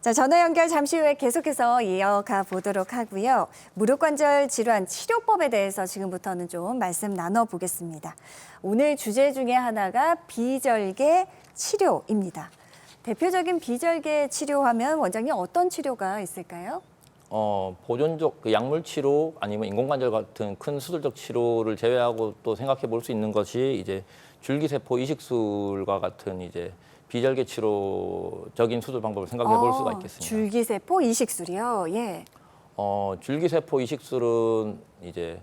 자, 전화 연결 잠시 후에 계속해서 이어가 보도록 하고요. 무릎관절 질환 치료법에 대해서 지금부터는 좀 말씀 나눠보겠습니다. 오늘 주제 중에 하나가 비절개 치료입니다. 대표적인 비절개 치료하면 원장님 어떤 치료가 있을까요? 보존적 약물 치료 아니면 인공관절 같은 큰 수술적 치료를 제외하고 또 생각해 볼 수 있는 것이 이제 줄기세포 이식술과 같은 이제 비절개 치료적인 수술 방법을 생각해 볼 수가 있겠습니다. 줄기세포 이식술이요. 예. 줄기세포 이식술은 이제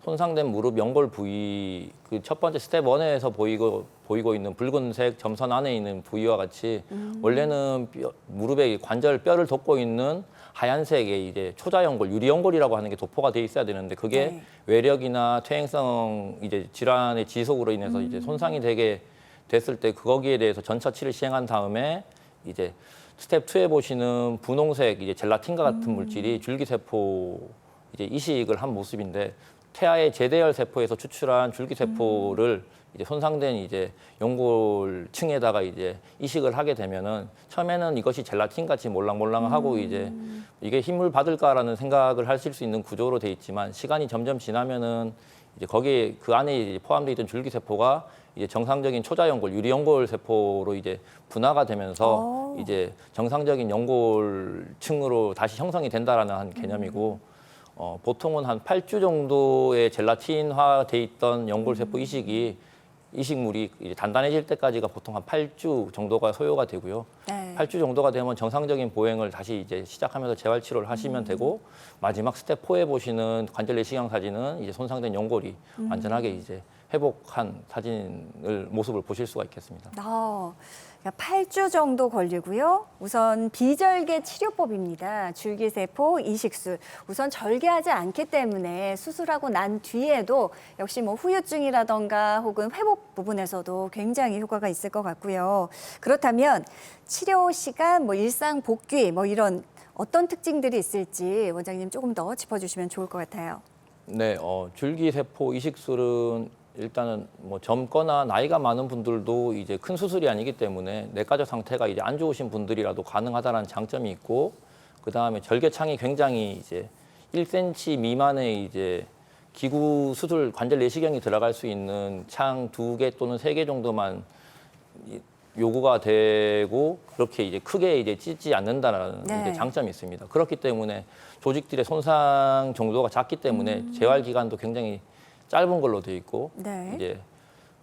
손상된 무릎 연골 부위 그 첫 번째 스텝 1에서 보이고 있는 붉은색 점선 안에 있는 부위와 같이 원래는 무릎의 관절 뼈를 덮고 있는 하얀색의 이제 초자연골, 유리연골이라고 하는 게 도포가 돼 있어야 되는데 그게 네. 외력이나 퇴행성 이제 질환의 지속으로 인해서 이제 손상이 되게 됐을 때 거기에 대해서 전처치를 시행한 다음에 이제 스텝 2에 보시는 분홍색 이제 젤라틴과 같은 물질이 줄기세포 이제 이식을 한 모습인데 태아의 제대열 세포에서 추출한 줄기세포를 이제 손상된 이제 연골층에다가 이제 이식을 하게 되면은 처음에는 이것이 젤라틴 같이 몰랑몰랑하고 이제 이게 힘을 받을까라는 생각을 하실 수 있는 구조로 돼 있지만 시간이 점점 지나면은 이제 거기에 그 안에 이제 포함되어 있던 줄기세포가 이제 정상적인 초자연골, 유리연골 세포로 이제 분화가 되면서 이제 정상적인 연골층으로 다시 형성이 된다라는 한 개념이고 보통은 한 8주 정도의 젤라틴화 돼 있던 연골세포 이식물이 이제 단단해질 때까지가 보통 한 8주 정도가 소요가 되고요. 네. 8주 정도가 되면 정상적인 보행을 다시 이제 시작하면서 재활 치료를 하시면 되고 마지막 스텝 4에 보시는 관절 내시경 사진은 이제 손상된 연골이 완전하게 이제 회복한 사진을 모습을 보실 수가 있겠습니다. 그러니까 8주 정도 걸리고요. 우선 비절개 치료법입니다. 줄기세포 이식술. 우선 절개하지 않기 때문에 수술하고 난 뒤에도 역시 뭐 후유증이라던가 혹은 회복 부분에서도 굉장히 효과가 있을 것 같고요. 그렇다면 치료 시간, 뭐 일상 복귀, 뭐 이런 어떤 특징들이 있을지 원장님 조금 더 짚어주시면 좋을 것 같아요. 네, 줄기세포 이식술은 일단은 뭐 젊거나 나이가 많은 분들도 이제 큰 수술이 아니기 때문에 내과적 상태가 이제 안 좋으신 분들이라도 가능하다는 장점이 있고 그 다음에 절개창이 굉장히 이제 1cm 미만의 이제 기구 수술 관절 내시경이 들어갈 수 있는 창 2개 또는 3개 정도만 요구가 되고 그렇게 이제 크게 이제 찢지 않는다는 네. 이제 장점이 있습니다. 그렇기 때문에 조직들의 손상 정도가 작기 때문에 재활 기간도 굉장히 짧은 걸로 돼 있고 네. 이제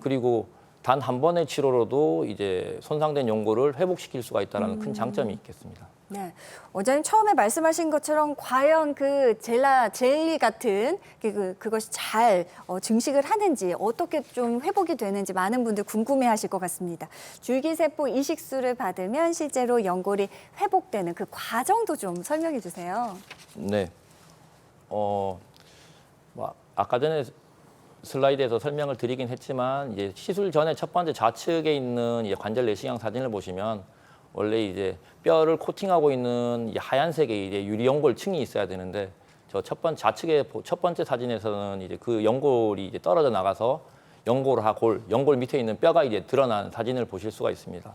그리고 단 한 번의 치료로도 이제 손상된 연골을 회복시킬 수가 있다는 큰 장점이 있겠습니다. 네, 원장님 처음에 말씀하신 것처럼 과연 그 젤리 같은 그것이 잘 증식을 하는지 어떻게 좀 회복이 되는지 많은 분들 궁금해하실 것 같습니다. 줄기세포 이식술을 받으면 실제로 연골이 회복되는 그 과정도 좀 설명해 주세요. 네, 뭐 아까 전에 슬라이드에서 설명을 드리긴 했지만 이제 시술 전에 첫 번째 좌측에 있는 이제 관절 내시경 사진을 보시면 원래 이제 뼈를 코팅하고 있는 이 하얀색의 이제 유리연골층이 있어야 되는데 저 좌측의 첫 번째 사진에서는 이제 그 연골이 이제 떨어져 나가서 연골 밑에 있는 뼈가 이제 드러난 사진을 보실 수가 있습니다.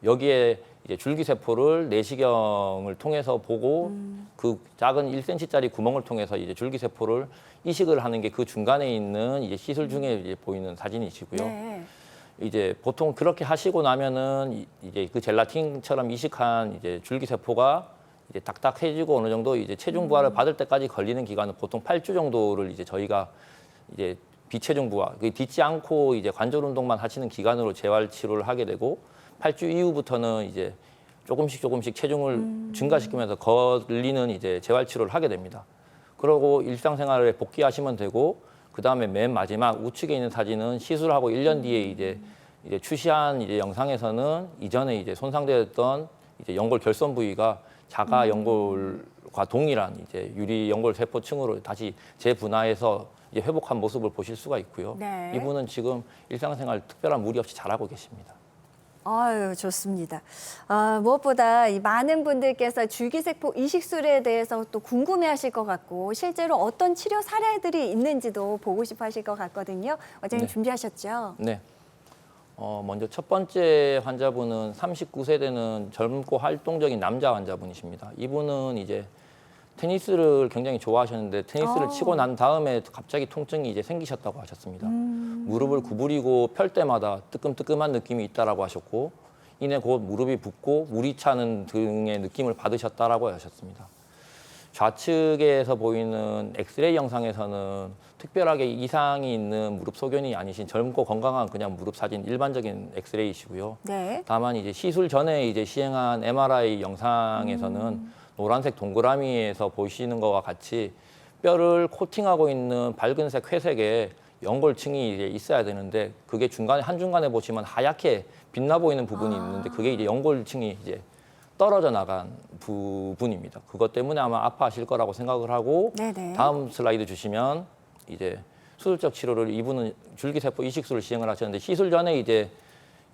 여기에 이제 줄기세포를 내시경을 통해서 보고 그 작은 1cm짜리 구멍을 통해서 이제 줄기세포를 이식을 하는 게 그 중간에 있는 이제 시술 중에 이제 보이는 사진이시고요. 네. 이제 보통 그렇게 하시고 나면은 이제 그 젤라틴처럼 이식한 이제 줄기세포가 이제 딱딱해지고 어느 정도 이제 체중 부하를 받을 때까지 걸리는 기간은 보통 8주 정도를 이제 저희가 이제 비체중 부하, 딛지 않고 이제 관절 운동만 하시는 기간으로 재활 치료를 하게 되고 8주 이후부터는 이제 조금씩 체중을 증가시키면서 걸리는 이제 재활 치료를 하게 됩니다. 그러고 일상생활에 복귀하시면 되고 그 다음에 맨 마지막 우측에 있는 사진은 시술하고 1년 뒤에 이제 출시한 이제 영상에서는 이전에 이제 손상되었던 이제 연골 결손 부위가 자가 연골과 동일한 이제 유리 연골 세포층으로 다시 재분화해서 이제 회복한 모습을 보실 수가 있고요. 네. 이분은 지금 일상생활 특별한 무리 없이 잘하고 계십니다. 아유, 좋습니다. 무엇보다 이 많은 분들께서 줄기세포 이식술에 대해서 또 궁금해하실 것 같고 실제로 어떤 치료 사례들이 있는지도 보고 싶어 하실 것 같거든요. 원장님 네. 준비하셨죠? 네. 먼저 첫 번째 환자분은 39세 되는 젊고 활동적인 남자 환자분이십니다. 이분은 이제 테니스를 굉장히 좋아하셨는데 테니스를 치고 난 다음에 갑자기 통증이 이제 생기셨다고 하셨습니다. 무릎을 구부리고 펼 때마다 뜨끔뜨끔한 느낌이 있다라고 하셨고 이내 곧 무릎이 붓고 물이 차는 등의 느낌을 받으셨다라고 하셨습니다. 좌측에서 보이는 엑스레이 영상에서는 특별하게 이상이 있는 무릎 소견이 아니신 젊고 건강한 그냥 무릎 사진 일반적인 엑스레이시고요. 네. 다만 이제 시술 전에 이제 시행한 MRI 영상에서는 노란색 동그라미에서 보시는 것과 같이 뼈를 코팅하고 있는 밝은색 회색의 연골층이 이제 있어야 되는데 그게 중간에 한중간에 보시면 하얗게 빛나 보이는 부분이 있는데 그게 이제 연골층이 이제 떨어져 나간 부분입니다. 그것 때문에 아마 아파하실 거라고 생각을 하고 네네. 다음 슬라이드 주시면 이제 수술적 치료를 이분은 줄기세포 이식술을 시행을 하셨는데 시술 전에 이제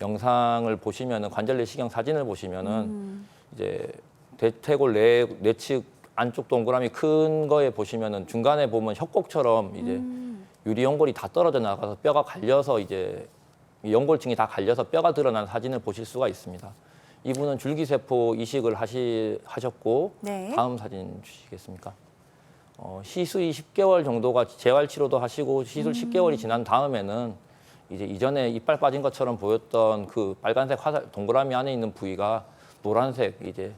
영상을 보시면은 관절 내시경 사진을 보시면은 이제 대퇴골 내측 안쪽 동그라미 큰 거에 보시면은 중간에 보면 협곡처럼 이제 유리 연골이 다 떨어져 나가서 뼈가 갈려서 이제 연골층이 다 갈려서 뼈가 드러난 사진을 보실 수가 있습니다. 이분은 줄기세포 이식을 하셨고 네. 다음 사진 주시겠습니까? 시술이 10개월 정도가 재활 치료도 하시고 시술 10개월이 지난 다음에는 이제 이전에 이빨 빠진 것처럼 보였던 그 빨간색 화살 동그라미 안에 있는 부위가 노란색 이제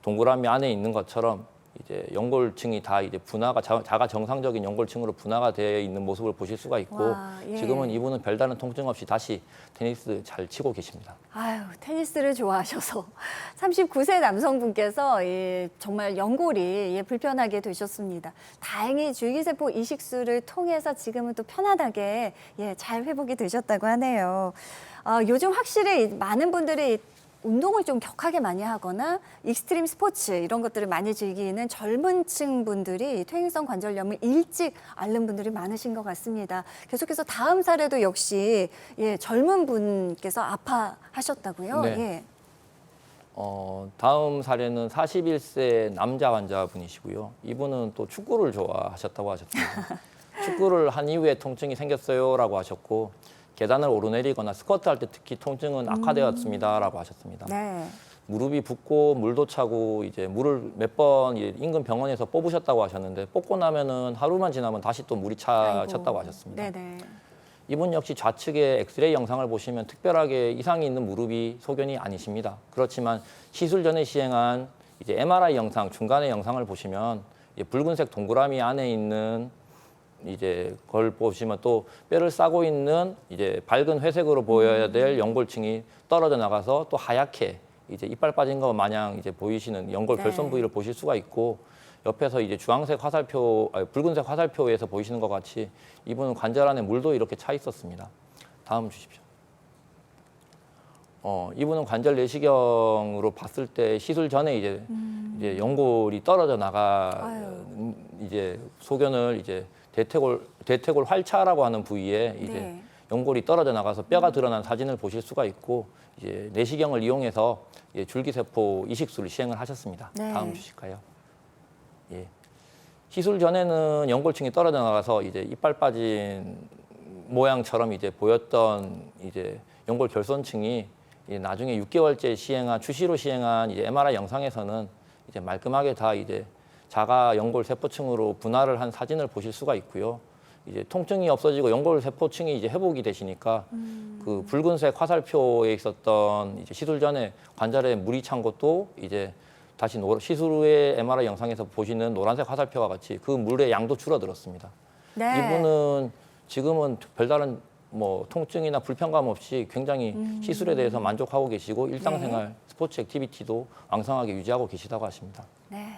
동그라미 안에 있는 것처럼 이제 연골층이 다 이제 분화가 자가 정상적인 연골층으로 분화가 되어 있는 모습을 보실 수가 있고 와, 예. 지금은 이분은 별다른 통증 없이 다시 테니스 잘 치고 계십니다. 아유, 테니스를 좋아하셔서 39세 남성분께서 정말 연골이 불편하게 되셨습니다. 다행히 줄기세포 이식술을 통해서 지금은 또 편안하게 잘 회복이 되셨다고 하네요. 요즘 확실히 많은 분들이 운동을 좀 격하게 많이 하거나 익스트림 스포츠 이런 것들을 많이 즐기는 젊은 층 분들이 퇴행성 관절염을 일찍 앓는 분들이 많으신 것 같습니다. 계속해서 다음 사례도 역시 젊은 분께서 아파하셨다고요? 네. 예. 다음 사례는 41세 남자 환자분이시고요. 이분은 또 축구를 좋아하셨다고 하셨습니다. 축구를 한 이후에 통증이 생겼어요라고 하셨고 계단을 오르내리거나 스쿼트 할 때 특히 통증은 악화되었습니다라고 하셨습니다. 네. 무릎이 붓고 물도 차고 이제 물을 몇 번 인근 병원에서 뽑으셨다고 하셨는데 뽑고 나면은 하루만 지나면 다시 또 물이 차셨다고 하셨습니다. 네네. 이분 역시 좌측에 엑스레이 영상을 보시면 특별하게 이상이 있는 무릎이 소견이 아니십니다. 그렇지만 시술 전에 시행한 이제 MRI 영상 중간의 영상을 보시면 붉은색 동그라미 안에 있는 이제 걸 보시면 또 뼈를 싸고 있는 이제 밝은 회색으로 보여야 될 연골층이 떨어져 나가서 또 하얗게 이제 이빨 빠진 것 마냥 이제 보이시는 연골 네. 결손 부위를 보실 수가 있고 옆에서 이제 주황색 화살표, 붉은색 화살표에서 보이시는 것 같이 이분은 관절 안에 물도 이렇게 차 있었습니다. 다음 주십시오. 이분은 관절 내시경으로 봤을 때 시술 전에 이제 연골이 떨어져 나가 이제 소견을 이제 대퇴골 활차라고 하는 부위에 이제 네. 연골이 떨어져 나가서 뼈가 드러난 사진을 보실 수가 있고 이제 내시경을 이용해서 줄기세포 이식술을 시행을 하셨습니다. 네. 다음 주실까요? 예. 시술 전에는 연골층이 떨어져 나가서 이제 이빨 빠진 모양처럼 이제 보였던 이제 연골 결손층이 이제 나중에 6개월째 수시로 시행한 이제 MRI 영상에서는 이제 말끔하게 다 이제 자가 연골 세포층으로 분할을 한 사진을 보실 수가 있고요. 이제 통증이 없어지고 연골 세포층이 이제 회복이 되시니까 그 붉은색 화살표에 있었던 이제 시술 전에 관절에 물이 찬 것도 이제 다시 시술 후에 MRI 영상에서 보시는 노란색 화살표와 같이 그 물의 양도 줄어들었습니다. 네. 이분은 지금은 별다른 뭐 통증이나 불편감 없이 굉장히 시술에 대해서 만족하고 계시고 일상생활 스포츠 액티비티도 왕성하게 유지하고 계시다고 하십니다. 네.